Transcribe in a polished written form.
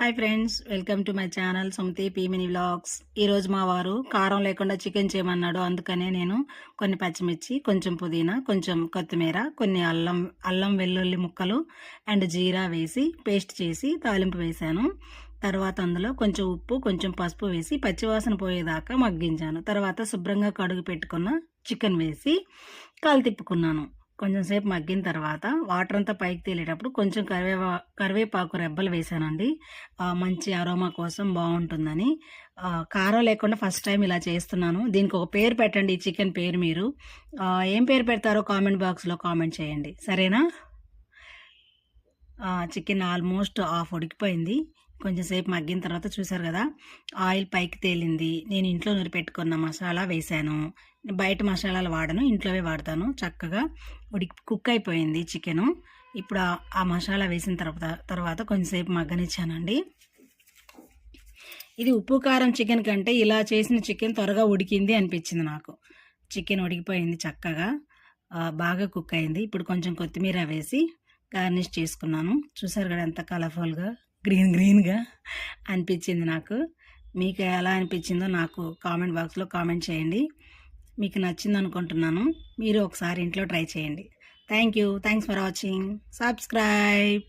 Hi friends, welcome to my channel Sumathi P mini vlogs. ఈరోజు మా వారు కారం లేకుండా చికెన్ చేయమన్నాడు. అందుకనే నేను కొన్ని పచ్చిమిర్చి, కొంచెం పుదీనా, కొంచెం కొత్తిమీర, కొన్ని అల్లం వెల్లుల్లి ముక్కలు అండ్ జీరా వేసి పేస్ట్ చేసి తాలింపు వేశాను. తర్వాత అందులో కొంచెం ఉప్పు, కొంచెం పసుపు వేసి పచ్చివాసన పోయేదాకా మగ్గించాను. తర్వాత శుభ్రంగా కడుగు పెట్టుకున్న చికెన్ వేసి తిప్పుకున్నాను. కొంచెం సేపు మగ్గిన తర్వాత వాటర్ అంతా పైకి తేలేటప్పుడు కొంచెం కరివేపాకు రెబ్బలు వేసానండి. మంచి అరోమా కోసం బాగుంటుందని. కారం లేకుండా ఫస్ట్ టైం ఇలా చేస్తున్నాను. దీనికి ఒక పేరు పెట్టండి, ఈ చికెన్ పేరు మీరు. ఏం పేరు పెడతారో కామెంట్ బాక్స్లో కామెంట్ చేయండి, సరేనా? చికెన్ ఆల్మోస్ట్ హాఫ్ ఉడికిపోయింది. కొంచెం సేపు మగ్గిన తర్వాత చూసారు కదా, ఆయిల్ పైకి తేలింది. నేను ఇంట్లో పెట్టుకున్న మసాలా వేశాను. బయట మసాలాలు వాడను, ఇంట్లోవే వాడతాను. చక్కగా కుక్ అయిపోయింది చికెను. ఇప్పుడు ఆ మసాలా వేసిన తర్వాత కొంచెంసేపు మగ్గనిచ్చానండి. ఇది ఉప్పు కారం చికెన్ కంటే ఇలా చేసిన చికెన్ త్వరగా ఉడికింది అనిపించింది నాకు. చికెన్ ఉడికిపోయింది చక్కగా, బాగా కుక్ అయింది. ఇప్పుడు కొంచెం కొత్తిమీర వేసి గార్నిష్ చేసుకున్నాను. చూసారు కదా ఎంత కలర్ఫుల్గా గ్రీన్గా అనిపించింది నాకు. మీకు ఎలా అనిపించిందో నాకు కామెంట్ బాక్స్లో కామెంట్ చేయండి. మీకు నచ్చింది అనుకుంటున్నాను. మీరు ఒకసారి ఇంట్లో ట్రై చేయండి. Thanks for watching. సబ్స్క్రైబ్.